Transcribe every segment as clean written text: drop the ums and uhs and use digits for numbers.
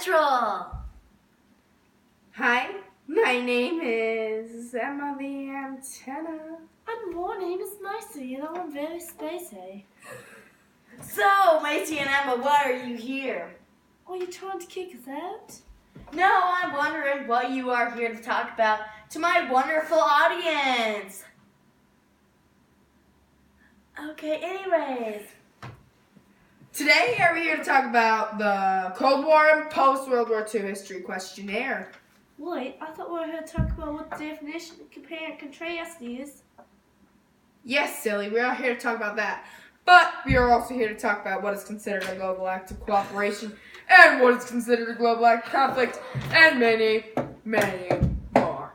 Central. Hi, my name is Emma the Antenna. And my name is Macy, and I'm very spacey. So, Macy and Emma, why are you here? Are you trying to kick us out? No, I'm wondering what you are here to talk about to my wonderful audience. Okay, anyways. Today, we're here to talk about the Cold War and post-World War II history questionnaire. Wait, I thought we were here to talk about what the definition of compare and contrast is. Yes, silly, we are here to talk about that. But we are also here to talk about what is considered a global act of cooperation and what is considered a global act of conflict and many, many more.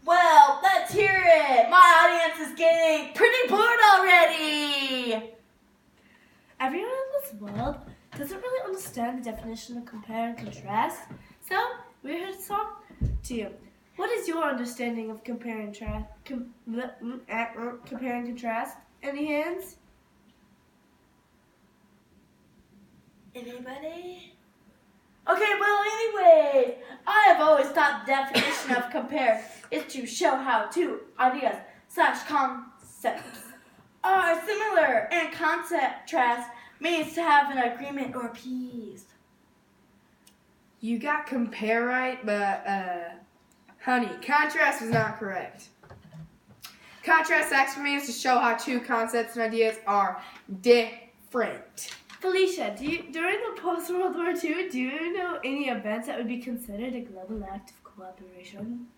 Well, let's hear it. My audience is getting pretty bored already. Everyone in this world doesn't really understand the definition of compare and contrast, so we're here to talk to you. What is your understanding of compare and contrast? Any hands? Anybody? Okay, well, anyways, I have always thought the definition of compare is to show how two ideas / concepts are similar, and contrast means to have an agreement or peace. You got compare right, but, honey, contrast is not correct. Contrast actually means to show how two concepts and ideas are different. Felicia, during the post-World War II, do you know any events that would be considered a global act of cooperation?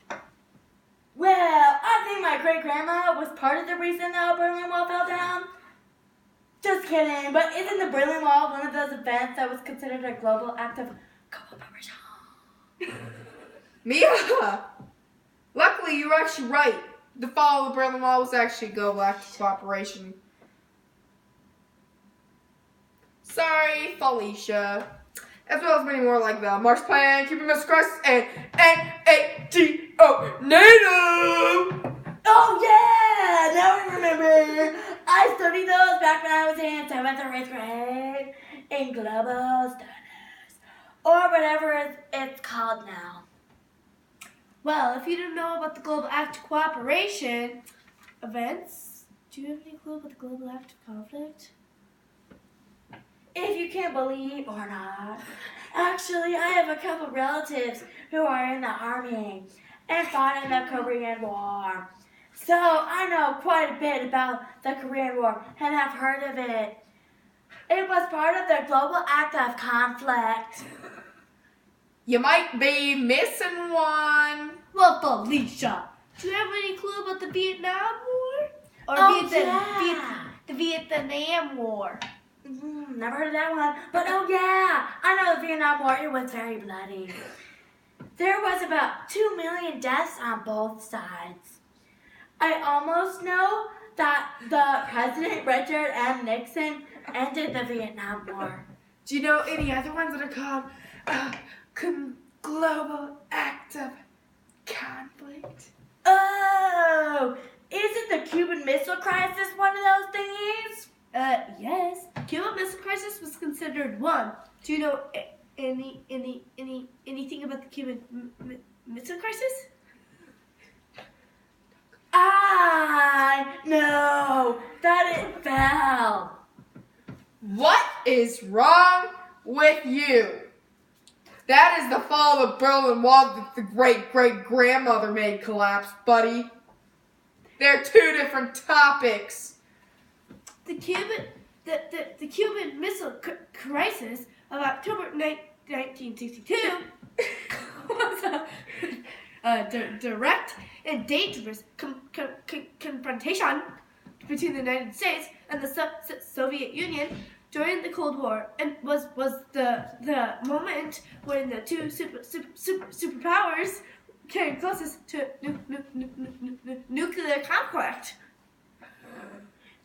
Well, I think my great-grandma was part of the reason the Berlin Wall fell down. Just kidding, but isn't the Berlin Wall one of those events that was considered a global act of cooperation? Mia! Luckily, you were actually right. The fall of the Berlin Wall was actually a global act of cooperation. Sorry, Felicia. As well as many more like the Marshall Plan, Cuban Missile Crisis, and NATO! NATO! Oh yeah! Now I remember. I studied those back when I was in 7th or 8th grade in Global Studies, or whatever it's called now. Well, if you don't know about the global act of cooperation events, do you have any clue about the global act of conflict? If you can believe or not, actually, I have a couple relatives who are in the army and fought in the Korean War. So I know quite a bit about the Korean War and have heard of it. It was part of the global act of conflict. You might be missing one. Well, Felicia, do you have any clue about the Vietnam War? Or the Vietnam War? Never heard of that one. But oh yeah, I know the Vietnam War. It was very bloody. There was about 2 million deaths on both sides. I almost know that the President Richard M. Nixon ended the Vietnam War. Do you know any other ones that are called global act of conflict? Oh, isn't the Cuban Missile Crisis one of those thingies? Yes. Cuban Missile Crisis was considered one. Do you know anything about the Cuban Missile Crisis? I know that it fell. What is wrong with you? That is the fall of the Berlin Wall that the great-great-grandmother made collapse, buddy. They're two different topics. The Cuban Missile Crisis of October 1962 was a direct and dangerous confrontation between the United States and the Soviet Union during the Cold War, and was the moment when the two superpowers came closest to nuclear conflict.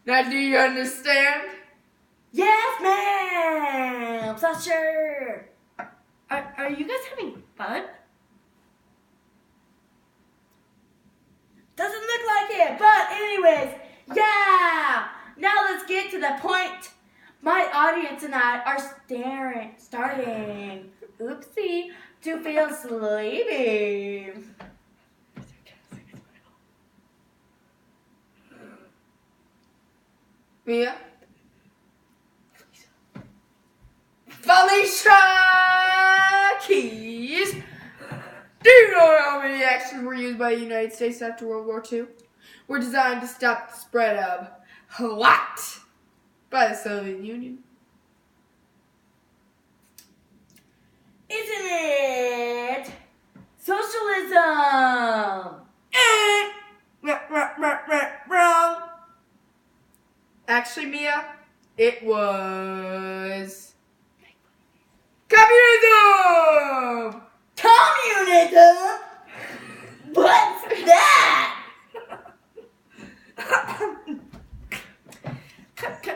Now, do you understand? Yes, ma'am. So sure. Are you guys having fun? Doesn't look like it, but anyways, yeah. Now let's get to the point. My audience and I are starting you feel sleepy? Mia? Felicia Keys! Do you know how many actions were used by the United States after World War II? Were designed to stop the spread of what? By the Soviet Union. Isn't it socialism? Wrong. Actually, Mia, it was communism! Communism? What's that?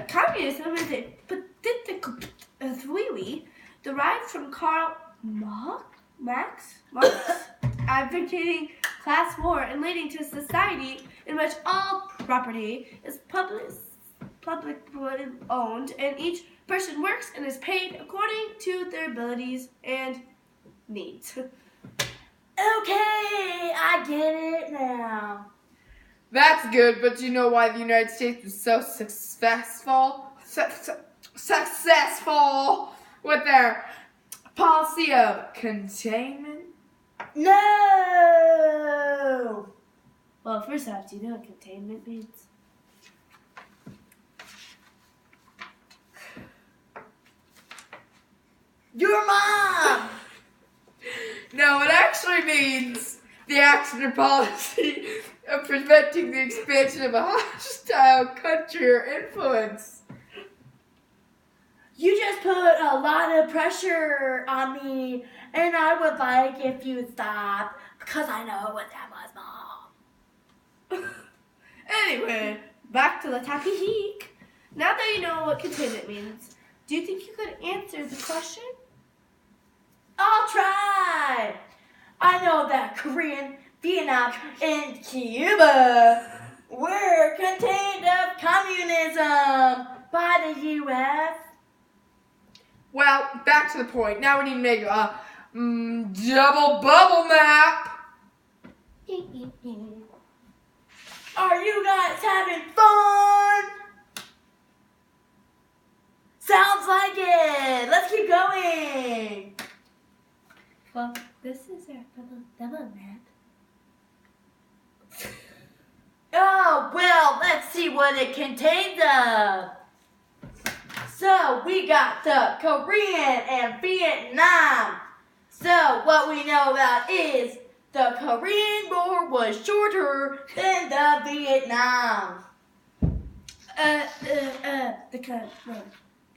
Communism is a political theory derived from Karl Marx, advocating class war and leading to a society in which all property is publicly owned and each person works and is paid according to their abilities and needs. Okay, I get it now. That's good, but do you know why the United States was so successful? Successful with their policy of containment? No! Well, first off, do you know what containment means? Your mom! No, it actually means the action or policy of preventing the expansion of a hostile country or influence. You just put a lot of pressure on me, and I would like if you stop, because I know what that was, Mom. Anyway, back to the topic. Now that you know what containment means, do you think you could answer the question? I'll try. I know that Korean, Vietnam, and Cuba were contained of communism by the U.S. Well, back to the point. Now we need to make a double bubble map. Are you guys having fun? Sounds like it. Let's keep going. Well, this is our double map. Oh, well, let's see what it contains of. So, we got the Korean and Vietnam. So, what we know about is the Korean War was shorter than the Vietnam.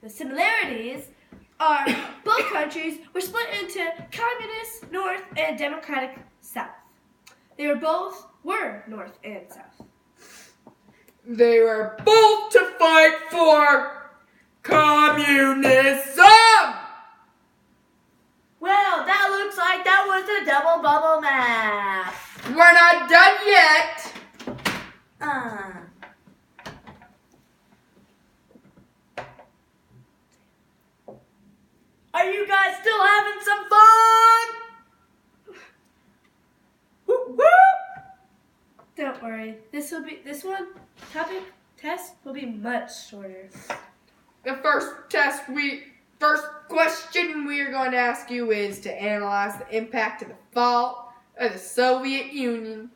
The similarities are both countries were split into communist North and democratic South. They were North and South. They were both to fight for communism! Well, that looks like that was a double bubble map. We're not done yet! Are you guys still having some fun? Woo woo! Don't worry. This test will be much shorter. The first question we are going to ask you is to analyze the impact of the fall of the Soviet Union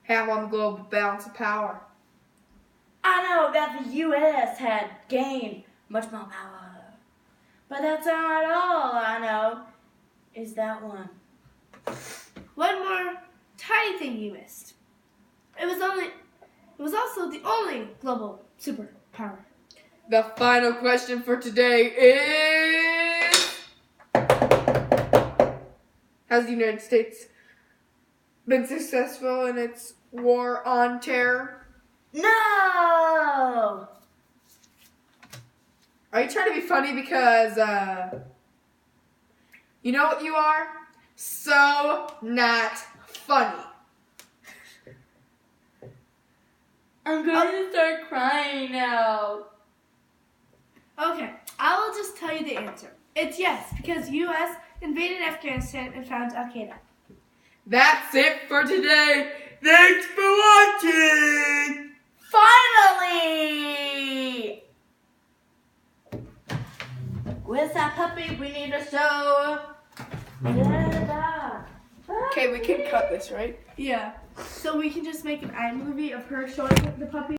have on the global balance of power. I know that the U.S. had gained much more power, but that's not all I know is that one. One more tiny thing you missed. It was also the only global superpower. The final question for today is: has the United States been successful in its war on terror? No! Are you trying to be funny because, you know what you are? So not funny. I'm going to start crying now. Okay, I will just tell you the answer. It's yes, because U.S. invaded Afghanistan and found Al Qaeda. That's it for today. Thanks for watching. Finally! Where's that puppy? We need to show. Okay, we can cut this, right? Yeah. So we can just make an iMovie of her showing the puppy.